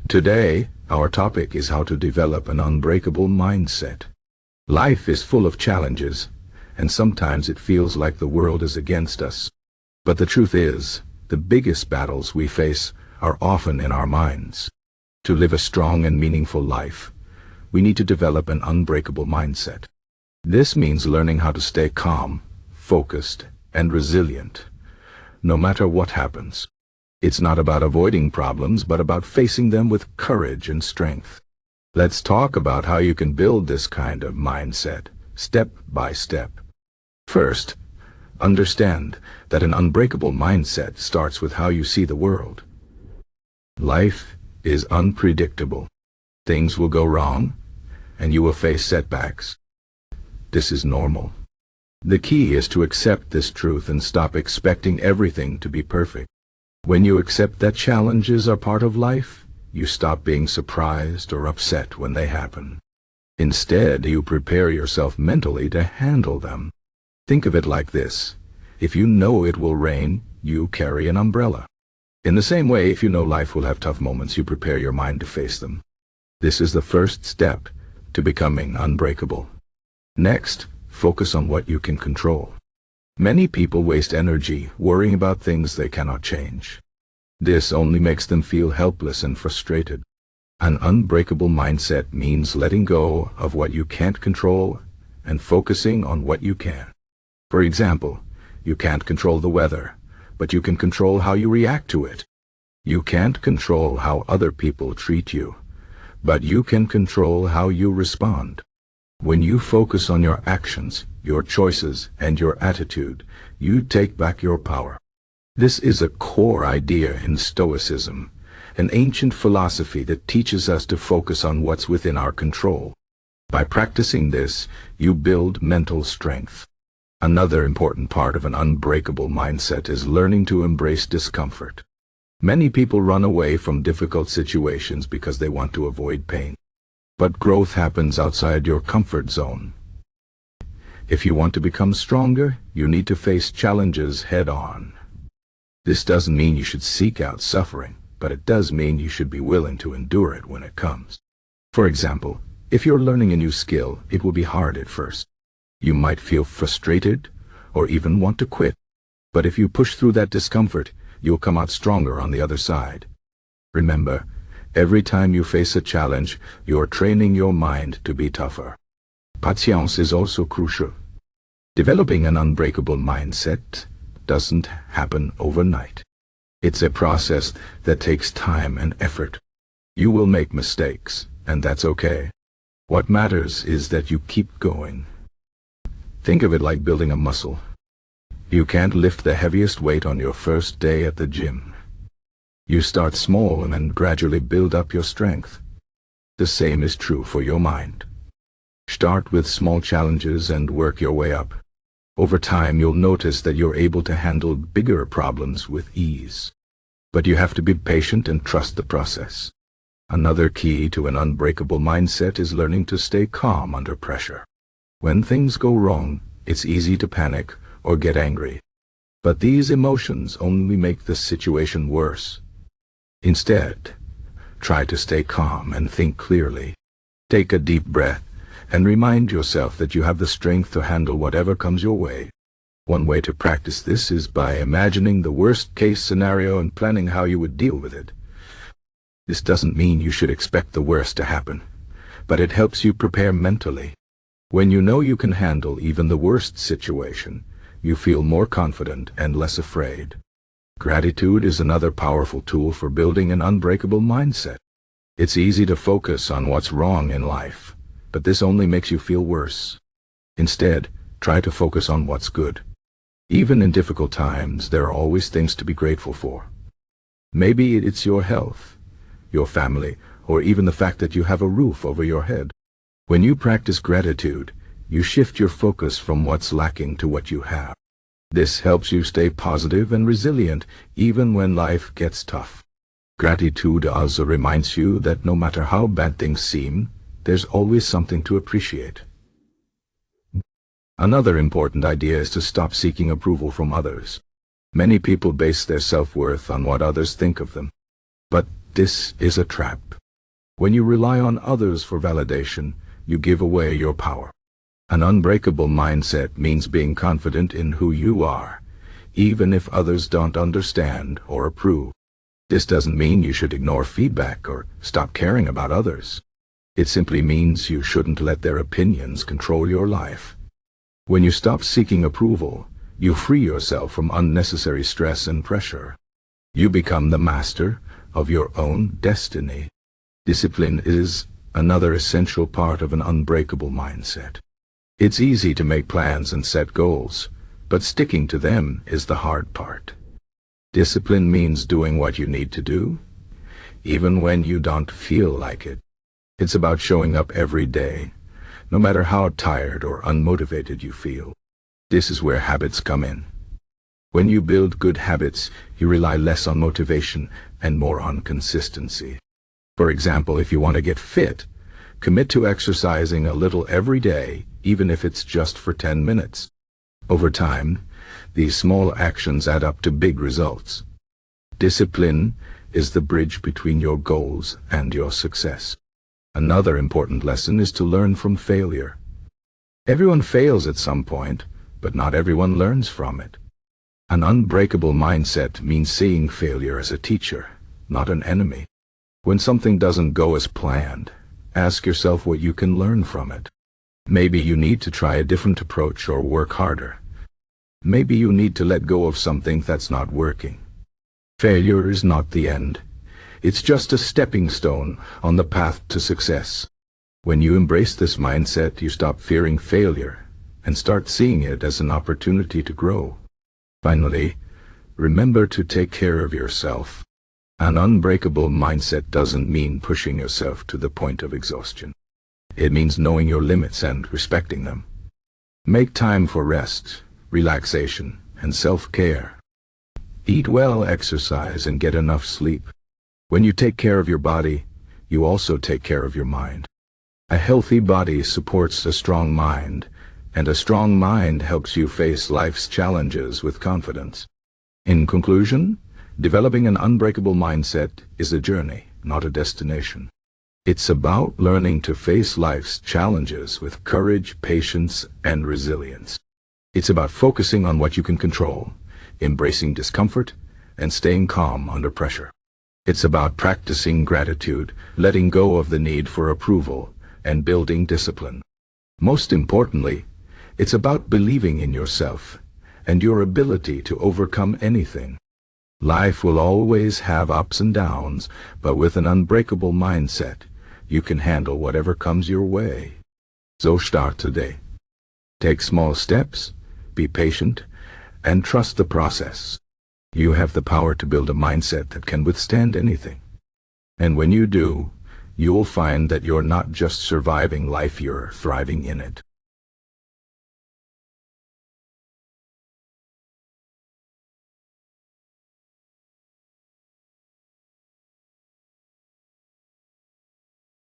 Today, our topic is how to develop an unbreakable mindset. Life is full of challenges, and sometimes it feels like the world is against us. But the truth is, the biggest battles we face are often in our minds. To live a strong and meaningful life, we need to develop an unbreakable mindset. This means learning how to stay calm, focused, and resilient, no matter what happens. It's not about avoiding problems, but about facing them with courage and strength. Let's talk about how you can build this kind of mindset, step by step. First, understand that an unbreakable mindset starts with how you see the world. Life is unpredictable. Things will go wrong, and you will face setbacks. This is normal. The key is to accept this truth and stop expecting everything to be perfect. When you accept that challenges are part of life, you stop being surprised or upset when they happen. Instead, you prepare yourself mentally to handle them. Think of it like this. If you know it will rain, you carry an umbrella. In the same way, if you know life will have tough moments, you prepare your mind to face them. This is the first step to becoming unbreakable. Next, focus on what you can control. Many people waste energy worrying about things they cannot change. This only makes them feel helpless and frustrated. An unbreakable mindset means letting go of what you can't control and focusing on what you can. For example, you can't control the weather, but you can control how you react to it. You can't control how other people treat you, but you can control how you respond. When you focus on your actions, your choices, and your attitude, you take back your power. This is a core idea in Stoicism, an ancient philosophy that teaches us to focus on what's within our control. By practicing this, you build mental strength. Another important part of an unbreakable mindset is learning to embrace discomfort. Many people run away from difficult situations because they want to avoid pain. But growth happens outside your comfort zone. If you want to become stronger, you need to face challenges head-on. This doesn't mean you should seek out suffering, but it does mean you should be willing to endure it when it comes. For example, if you're learning a new skill, it will be hard at first. You might feel frustrated or even want to quit. But if you push through that discomfort, you'll come out stronger on the other side. Remember, every time you face a challenge, you're training your mind to be tougher. Patience is also crucial. Developing an unbreakable mindset doesn't happen overnight. It's a process that takes time and effort. You will make mistakes, and that's okay. What matters is that you keep going. Think of it like building a muscle. You can't lift the heaviest weight on your first day at the gym. You start small and then gradually build up your strength. The same is true for your mind. Start with small challenges and work your way up. Over time, you'll notice that you're able to handle bigger problems with ease. But you have to be patient and trust the process. Another key to an unbreakable mindset is learning to stay calm under pressure. When things go wrong, it's easy to panic or get angry. But these emotions only make the situation worse. Instead, try to stay calm and think clearly. Take a deep breath and remind yourself that you have the strength to handle whatever comes your way. One way to practice this is by imagining the worst-case scenario and planning how you would deal with it. This doesn't mean you should expect the worst to happen, but it helps you prepare mentally. When you know you can handle even the worst situation, you feel more confident and less afraid. Gratitude is another powerful tool for building an unbreakable mindset. It's easy to focus on what's wrong in life, but this only makes you feel worse. Instead, try to focus on what's good. Even in difficult times, there are always things to be grateful for. Maybe it's your health, your family, or even the fact that you have a roof over your head. When you practice gratitude, you shift your focus from what's lacking to what you have. This helps you stay positive and resilient even when life gets tough. Gratitude also reminds you that no matter how bad things seem, there's always something to appreciate. Another important idea is to stop seeking approval from others. Many people base their self-worth on what others think of them. But This is a trap. When you rely on others for validation, you give away your power. An unbreakable mindset means being confident in who you are, even if others don't understand or approve. This doesn't mean you should ignore feedback or stop caring about others. It simply means you shouldn't let their opinions control your life. When you stop seeking approval, you free yourself from unnecessary stress and pressure. You become the master of your own destiny. Discipline is another essential part of an unbreakable mindset. It's easy to make plans and set goals, but sticking to them is the hard part. Discipline means doing what you need to do, even when you don't feel like it. It's about showing up every day, no matter how tired or unmotivated you feel. This is where habits come in. When you build good habits, you rely less on motivation and more on consistency. For example, if you want to get fit, commit to exercising a little every day, even if it's just for 10 minutes. Over time, these small actions add up to big results. Discipline is the bridge between your goals and your success. Another important lesson is to learn from failure. Everyone fails at some point, but not everyone learns from it. An unbreakable mindset means seeing failure as a teacher, not an enemy. When something doesn't go as planned, ask yourself what you can learn from it. Maybe you need to try a different approach or work harder. Maybe you need to let go of something that's not working. Failure is not the end. It's just a stepping stone on the path to success. When you embrace this mindset, you stop fearing failure and start seeing it as an opportunity to grow. Finally, remember to take care of yourself. An unbreakable mindset doesn't mean pushing yourself to the point of exhaustion. It means knowing your limits and respecting them. Make time for rest, relaxation, and self-care. Eat well, exercise, and get enough sleep. When you take care of your body, you also take care of your mind. A healthy body supports a strong mind, and a strong mind helps you face life's challenges with confidence. In conclusion, developing an unbreakable mindset is a journey, not a destination. It's about learning to face life's challenges with courage, patience, and resilience. It's about focusing on what you can control, embracing discomfort, and staying calm under pressure. It's about practicing gratitude, letting go of the need for approval, and building discipline. Most importantly, it's about believing in yourself and your ability to overcome anything. Life will always have ups and downs, but with an unbreakable mindset, you can handle whatever comes your way. So start today. Take small steps, be patient, and trust the process. You have the power to build a mindset that can withstand anything. And when you do, you will find that you're not just surviving life, you're thriving in it.